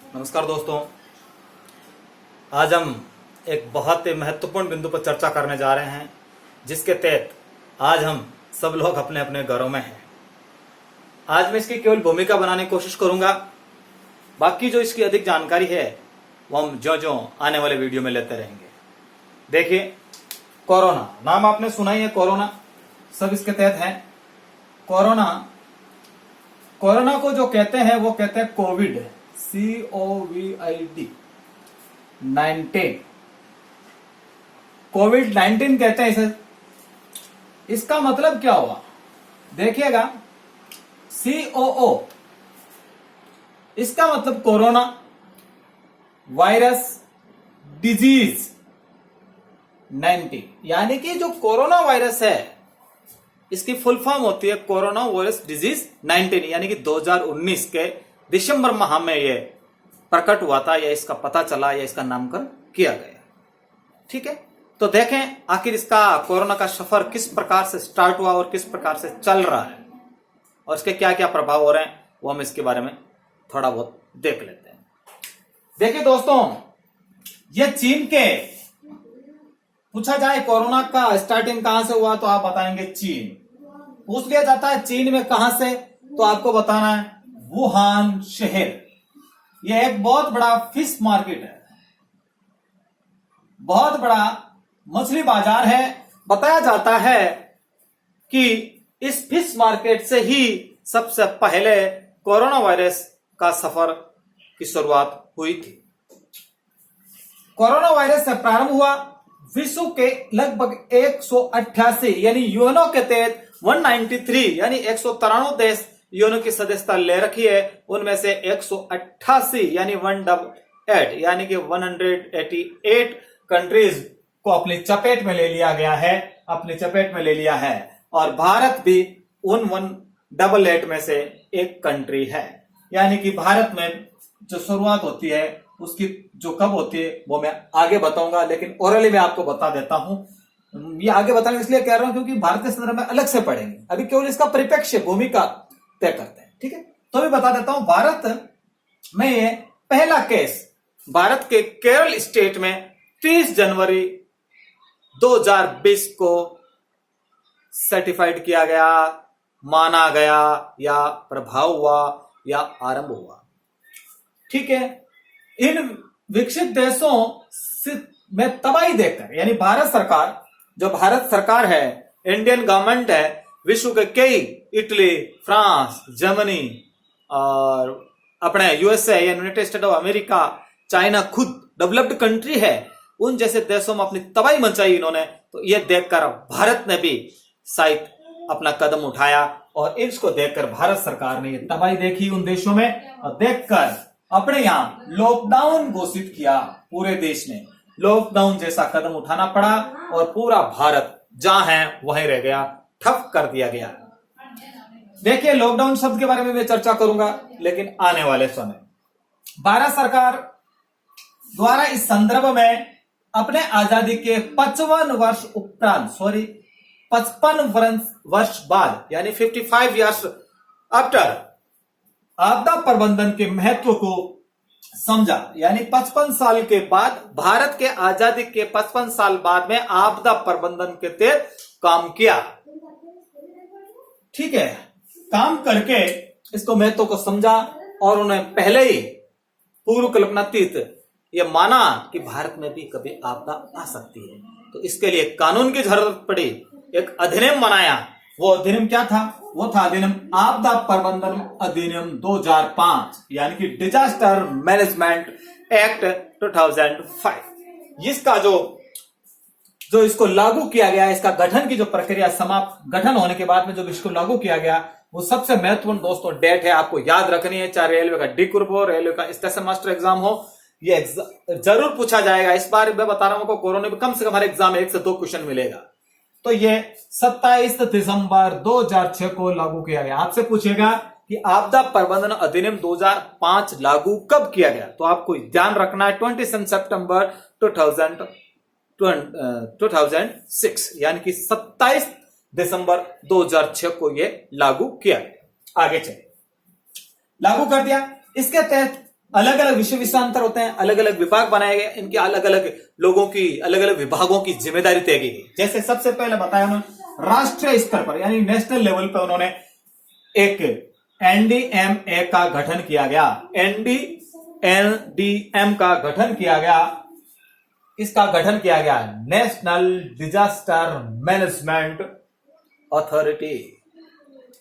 नमस्कार दोस्तों। आज हम एक बहुत ही महत्वपूर्ण बिंदु पर चर्चा करने जा रहे हैं, जिसके तहत आज हम सब लोग अपने अपने घरों में हैं। आज मैं इसकी केवल भूमिका बनाने की कोशिश करूंगा। बाकी जो इसकी अधिक जानकारी है वो हम जो आने वाले वीडियो में लेते रहेंगे। देखिए, कोरोना नाम आपने सुना ही है। कोरोना सब इसके तहत है। कोरोना को जो कहते हैं वो कहते हैं कोविड, COVID 19, कोविड-19 कहते हैं इसे। इसका मतलब क्या हुआ देखिएगा, COO, इसका मतलब कोरोना वायरस डिजीज 19, यानी कि जो कोरोना वायरस है इसकी फुल फॉर्म होती है कोरोना वायरस डिजीज 19, यानी कि 2019 के दिसंबर माह में यह प्रकट हुआ था, या इसका पता चला, या इसका नामकरण किया गया। ठीक है, तो देखें आखिर इसका कोरोना का सफर किस प्रकार से स्टार्ट हुआ और किस प्रकार से चल रहा है, और इसके क्या क्या प्रभाव हो रहे हैं वो हम इसके बारे में थोड़ा बहुत देख लेते हैं। देखिए दोस्तों, ये चीन के, पूछा जाए कोरोना का स्टार्टिंग कहां से हुआ तो आप बताएंगे चीन। पूछ लिया जाता है चीन में कहां से, तो आपको बताना है वुहान शहर। यह एक बहुत बड़ा फिश मार्केट है, बहुत बड़ा मछली बाजार है। बताया जाता है कि इस फिश मार्केट से ही सबसे पहले कोरोना वायरस का सफर की शुरुआत हुई थी। कोरोना वायरस से प्रारंभ हुआ विश्व के लगभग 188, यानी यूएनओ के तहत 193, यानी 193 देश यूएनओ की सदस्यता ले रखी है। उनमें से 188 यानी 188, यानी कि 188 कंट्रीज को अपनी चपेट में ले लिया गया है, अपनी चपेट में ले लिया है। और भारत भी उन 188 में से एक कंट्री है। यानी कि भारत में जो शुरुआत होती है उसकी जो कब होती है वो मैं आगे बताऊंगा, लेकिन ओरली में आपको बता देता हूं। ये आगे बताने इसलिए कह रहा हूं क्योंकि भारत के संदर्भ में अलग से पढ़ेंगे, अभी केवल इसका परिप्रेक्ष्य भूमिका तय करते हैं। ठीक है, तो भी बता देता हूं, भारत में ये पहला केस भारत के केरल स्टेट में 30 जनवरी 2020 को सर्टिफाइड किया गया, माना गया, या प्रभाव हुआ, या आरंभ हुआ। ठीक है, इन विकसित देशों में तबाही देखकर, यानी भारत सरकार, जो भारत सरकार है, इंडियन गवर्नमेंट है, विश्व के कई, इटली, फ्रांस, जर्मनी और अपने USA, United state of America, China खुद डेवलप्ड कंट्री है, उन जैसे देशों में अपनी तबाही मचाई इन्होंने। तो यह देखकर भारत ने भी शायद अपना कदम उठाया, और इसको देखकर भारत सरकार ने यह तबाही देखी उन देशों में, और देखकर अपने यहां लॉकडाउन घोषित किया। पूरे देश ने लॉकडाउन जैसा कदम उठाना पड़ा, और पूरा भारत जहां है वहीं रह गया, ठप कर दिया गया। देखिए, लॉकडाउन शब्द के बारे में मैं चर्चा करूंगा, लेकिन आने वाले समय भारत सरकार द्वारा इस संदर्भ में अपने आजादी के 55 वर्ष उपरांत, 55 वर्ष बाद, यानी 55 ईयर्स आफ्टर, आपदा प्रबंधन के महत्व को समझा। यानी 55 साल के बाद, भारत के आजादी के 55 साल बाद में आपदा प्रबंधन के तहत काम किया। ठीक है, काम करके इसको महत्व को समझा, और उन्हें पहले ही पूर्व कल्पनातीत ये माना कि भारत में भी कभी आपदा आ सकती है। तो इसके लिए कानून की जरूरत पड़ी, एक अधिनियम बनाया। वो अधिनियम क्या था? वो था अधिनियम आपदा प्रबंधन अधिनियम 2005, यानी कि डिजास्टर मैनेजमेंट एक्ट 2005। जिसका जो इसको लागू किया गया, इसका गठन की जो प्रक्रिया समाप्त, गठन होने के बाद में जो इसको लागू किया गया, वो सबसे महत्वपूर्ण दोस्तों डेट है, आपको याद रखनी है। चाहे रेलवे का डिक्रूप हो, रेलवे का स्टेशन मास्टर एग्जाम हो, ये जरूर पूछा जाएगा। इस बार मैं बता रहा हूं, कोरोना में कम से कम हर एग्जाम में 1 से 2 क्वेश्चन मिलेगा। तो ये 27 दिसंबर 2006 को लागू किया गया। आपसे पूछेगा कि आपदा प्रबंधन अधिनियम 2005 लागू कब किया गया, तो आपको ध्यान रखना है 27 सितंबर 2006, यानी कि 27 दिसंबर 2006 को यह लागू किया गया। आगे चले, लागू कर दिया। इसके तहत अलग अलग विषय विषयांतर होते हैं, अलग अलग विभाग बनाए गए, इनकी अलग अलग लोगों की अलग अलग विभागों की जिम्मेदारी तय की गई। जैसे सबसे पहले बताया उन्होंने राष्ट्रीय स्तर पर यानी नेशनल लेवल पर उन्होंने एक एनडीएमए का गठन किया गया, एनडीएम का गठन किया गया। इसका गठन किया गया नेशनल डिजास्टर मैनेजमेंट अथॉरिटी,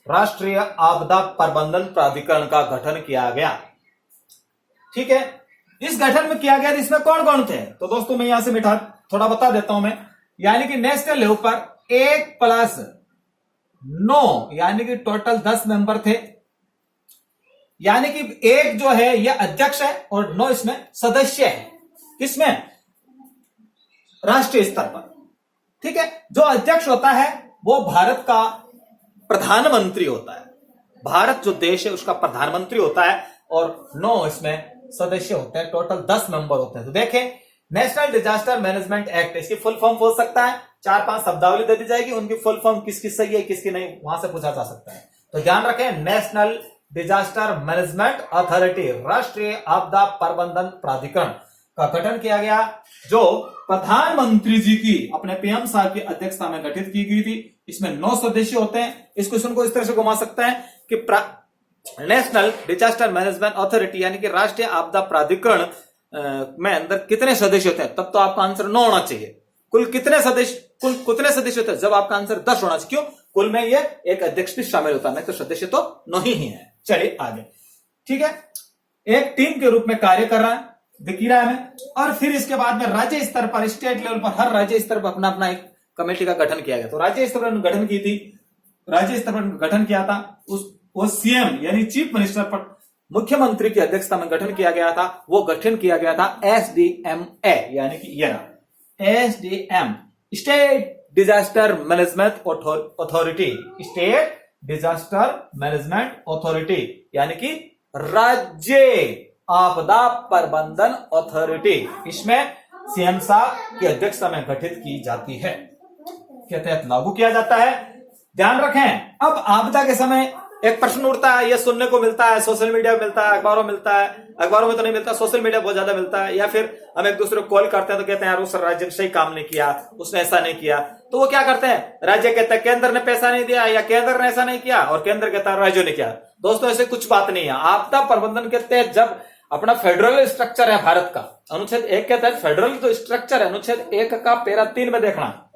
राष्ट्रीय आपदा प्रबंधन प्राधिकरण का गठन किया गया। ठीक है, इस गठन में किया गया इसमें कौन कौन थे, तो दोस्तों मैं यहां से थोड़ा बता देता हूं मैं, यानी कि नेशनल लेवल पर 1+9 यानी कि टोटल 10 मेंबर थे, यानी कि एक जो है यह अध्यक्ष है और 9 इसमें सदस्य है। किसमें? राष्ट्रीय स्तर पर। ठीक है, जो अध्यक्ष होता है वो भारत का प्रधानमंत्री होता है, भारत जो देश है उसका प्रधानमंत्री होता है, और 9 इसमें सदस्य होते हैं, टोटल 10 मेंबर होते हैं। तो देखें नेशनल डिजास्टर मैनेजमेंट एक्ट, इसकी फुल फॉर्म हो सकता है, 4-5 शब्दावली दे दी जाएगी, उनकी फुल फॉर्म किसकी सही है किसकी नहीं वहां से पूछा जा सकता है। तो ध्यान रखें नेशनल डिजास्टर मैनेजमेंट अथॉरिटी, राष्ट्रीय आपदा प्रबंधन प्राधिकरण का गठन किया गया, जो प्रधानमंत्री जी की अपने पीएम साहब की अध्यक्षता में गठित की गई थी। इसमें 9 सदस्य होते हैं। इस क्वेश्चन को इस तरह से घुमा सकते हैं कि नेशनल डिजास्टर मैनेजमेंट अथॉरिटी यानी कि राष्ट्रीय आपदा प्राधिकरण में अंदर कितने सदस्य होते हैं, तब तो आपका आंसर 9 होना चाहिए। कुल कितने सदस्य होते हैं, जब आपका आंसर 10 होना चाहिए। क्यों? कुल में ये एक अध्यक्ष भी शामिल होता है, नहीं तो सदस्य तो 9 ही है। चलिए आगे। ठीक है, एक टीम के रूप में कार्य कर रहा है, दिख रहा है हमें। और फिर इसके बाद में राज्य स्तर पर, स्टेट लेवल पर, हर राज्य स्तर पर अपना अपना एक कमेटी का गठन किया गया। तो राज्य स्तर पर गठन की थी, राज्य स्तर पर गठन किया था, वो सीएम यानी चीफ मिनिस्टर पर मुख्यमंत्री की अध्यक्षता में गठन किया गया था। वो गठन किया गया था एसडीएमए यानी कि SDM, state disaster management authority, state disaster management authority यानी कि राज्य आपदा प्रबंधन अथॉरिटी। इसमें सीएम साहब की अध्यक्षता में गठित की जाती है, के तहत लागू किया जाता है। ध्यान रखें, अब आपदा के समय एक प्रश्न उठता है, यह सुनने को मिलता है, सोशल मीडिया में मिलता है, अखबारों में मिलता है, अखबारों में तो नहीं मिलता, सोशल मीडिया बहुत ज्यादा मिलता है, या फिर हम एक दूसरे को कॉल करते हैं तो कहते हैं यार उस राज्य ने सही काम नहीं किया, उसने ऐसा नहीं किया। तो वो क्या करते हैं, राज्य कहता है केंद्र ने पैसा नहीं दिया या केंद्र ने ऐसा नहीं किया, और केंद्र कहता है राज्यों ने किया। दोस्तों ऐसे कुछ बात नहीं है। आपदा प्रबंधन के तहत जब अपना फेडरल स्ट्रक्चर है भारत का, अनुच्छेद 1 के तहत फेडरल जो स्ट्रक्चर है, अनुच्छेद 1 का पैरा 3 में देखना,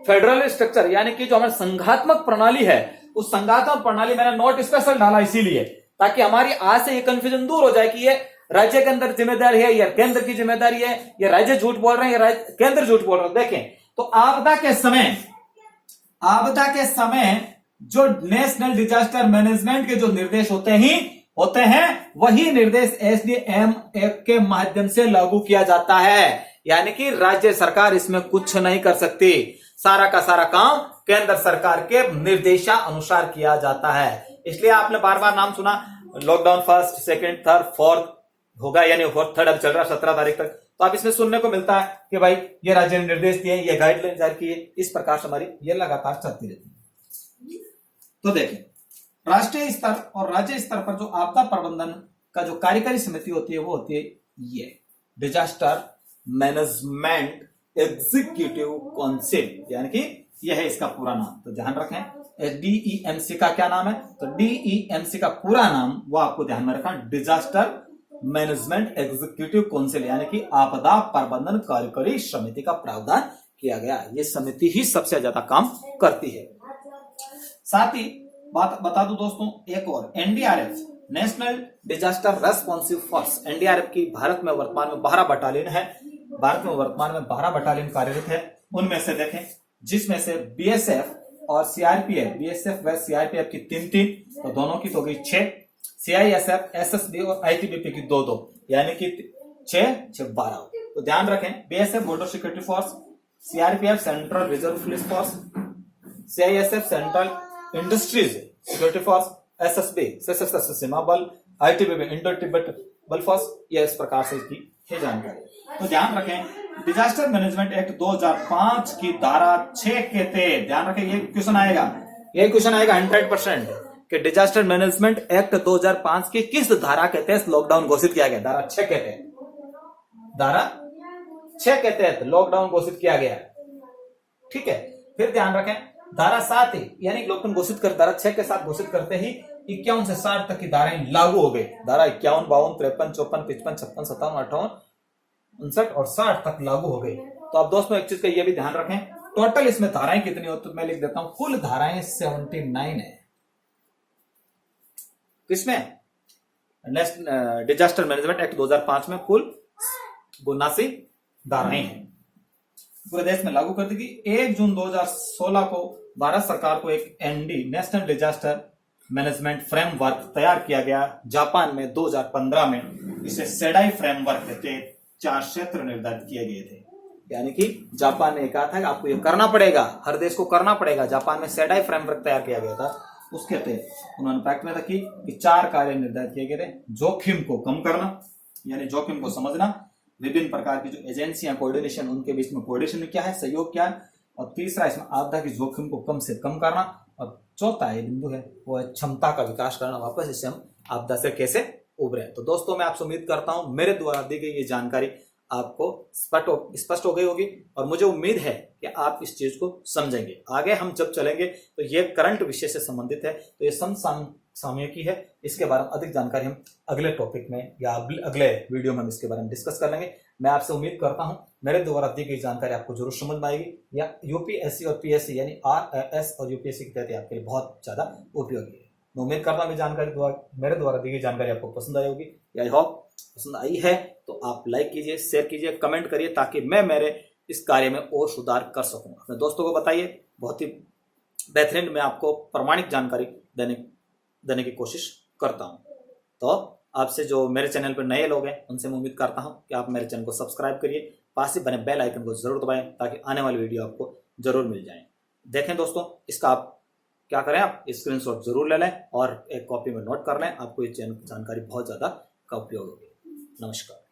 फेडरल स्ट्रक्चर यानी कि जो हमारी संघात्मक प्रणाली है, उस संघात्मक प्रणाली मैंने नोट स्पेशल डाला इसीलिए ताकि हमारी आज से ये कंफ्यूजन दूर हो जाए कि ये राज्य के अंदर जिम्मेदारी है या केंद्र की जिम्मेदारी है, या राज्य झूठ बोल रहे हैं या केंद्र झूठ बोल रहे हैं। देखें तो आपदा के समय जो नेशनल डिजास्टर मैनेजमेंट के जो निर्देश होते हैं वही निर्देश एसडीएम एक्ट के माध्यम से लागू किया जाता है, यानी कि राज्य सरकार इसमें कुछ नहीं कर सकती। सारा का सारा काम केंद्र सरकार के निर्देशानुसार किया जाता है। इसलिए आपने बार बार नाम सुना, lockdown 1st, 2nd, 3rd, 4th होगा, यानी 4th, 3rd अब चल रहा है 17 तारीख तक। तो आप इसमें सुनने को मिलता है कि भाई ये राज्य ने निर्देश दिए, ये गाइडलाइन जारी की है, इस प्रकार से हमारी ये लगातार चलती रहती है। तो देखिए राष्ट्रीय स्तर और राज्य स्तर पर जो आपदा प्रबंधन का जो कार्यकारी समिति होती है वो होती है ये डिजास्टर मैनेजमेंट एग्जीक्यूटिव काउंसिल, यानी कि यह है इसका पूरा नाम। तो ध्यान रखें डीईएमसी का क्या नाम है, तो डीईएमसी का पूरा नाम वो आपको ध्यान में रखना, डिजास्टर मैनेजमेंट एग्जीक्यूटिव काउंसिल, यानी कि आपदा प्रबंधन कार्यकारी समिति का प्रावधान किया गया। ये समिति ही सबसे ज्यादा काम करती है। साथ ही बात बता दूं दोस्तों एक और, NDRF national disaster responsive force, NDRF की भारत में वर्तमान में 12 बटालियन है, भारत में वर्तमान में 12 बटालियन कार्यरत है। उनमें से देखें जिसमें से बीएसएफ और सीआरपीएफ, बीएसएफ व सीआरपीएफ की 3-3, तो दोनों की तो गई 6, सीआईएसएफ, एसएसबी और आईटीबीपी की 2-2, यानी कि 6-12। तो ध्यान रखें BSF border security force, CRPF central reserve police force, CISF central industries security force, SSB सशस्त्र सीमा बल, आईटीबीपी इंडो तिब्बत बल फोर्स, यह इस प्रकार से इसकी है जानकारी। तो ध्यान रखें डिजास्टर मैनेजमेंट एक्ट 2005 की धारा 6 के तहत, ध्यान रखें ये क्वेश्चन आएगा 100%, कि डिजास्टर मैनेजमेंट एक्ट 2005 की किस धारा के तहत लॉकडाउन घोषित किया गया? धारा 6 के तहत। धारा 6 के तहत लॉकडाउन घोषित किया गया। ठीक है, फिर ध्यान रखें धारा 7 यानी लॉकडाउन घोषित कर धारा 6 के साथ घोषित करते ही 51 से 60 तक की धाराएं लागू हो गई। धारा 51, 52, 53, 54, 55, 56, 57, 58, 59 और 60 तक लागू हो गई। तो अब दोस्तों एक चीज का ये भी ध्यान रखें, टोटल इसमें धाराएं कितनी होती, तो मैं लिख देता हूं, कुल धाराएं 79 है। किसमें? डिजास्टर मैनेजमेंट एक्ट 2005 में कुल 79 धाराएं हैं। पूरे देश में लागू कर दी गई। 1 जून 2016 को भारत सरकार को एक एनडी नेशनल डिजास्टर मैनेजमेंट फ्रेमवर्क तैयार किया गया जापान में 2015 में। इसे सेडाई फ्रेमवर्क के 4 क्षेत्र निर्धारित किए गए थे। यानी कि जापान ने कहा था कि आपको ये करना पड़ेगा, हर देश को करना पड़ेगा। जापान में सेडाई फ्रेमवर्क तैयार किया गया था, उसके तहत उन्होंने पैक्ट में रखी कि 4 कार्य निर्धारित किए गए थे। जोखिम को कम करना, यानी जोखिम को समझना, विभिन्न प्रकार की जो एजेंसियां कोऑर्डिनेशन, उनके बीच में कोऑर्डिनेशन क्या है, सहयोग क्या है, और तीसरा इसमें आपदा की जोखिम को कम से कम करना, और चौथा ये बिंदु है वो है क्षमता का विकास करना, वापस इससे हम आपदा से कैसे उभरे। तो दोस्तों मैं आपसे उम्मीद करता हूं मेरे द्वारा दी गई ये जानकारी आपको स्पष्ट हो गई होगी, और मुझे उम्मीद है कि आप इस चीज को समझेंगे। आगे हम जब चलेंगे तो ये करंट विषय से संबंधित है, तो ये समसामयिकी है। इसके बारे में अधिक जानकारी हम अगले टॉपिक में या अगले वीडियो में हम इसके बारे में डिस्कस कर लेंगे। मैं आपसे उम्मीद करता हूं मेरे द्वारा दी गई जानकारी आपको जरूर समझ में आएगी, या यूपीएससी और पीएससी यानी आरएएस और यूपीएससी के तहत आपके लिए बहुत ज्यादा उपयोगी है। मैं उम्मीद करता हूं मेरे द्वारा दी गई जानकारी आपको पसंद आई होगी। आई होप पसंद आई है तो आप लाइक कीजिए, शेयर कीजिए, कमेंट करिए, ताकि मैं मेरे इस कार्य में और सुधार कर सकूं। अपने दोस्तों को बताइए, बहुत ही बेहतरीन मैं आपको प्रामाणिक जानकारी देने की कोशिश करता हूं। तो आपसे जो मेरे चैनल पर नए लोग हैं उनसे मैं उम्मीद करता हूं कि आप मेरे चैनल को सब्सक्राइब करिए, पास ही बने बेल आइकन को जरूर दबाएं, ताकि आने वाली वीडियो आपको जरूर मिल जाए। देखें दोस्तों, इसका आप क्या करें, आप स्क्रीनशॉट जरूर ले लें और एक कॉपी में नोट कर लें। आपको ये जानकारी बहुत ज्यादा का उपयोग होगी। नमस्कार।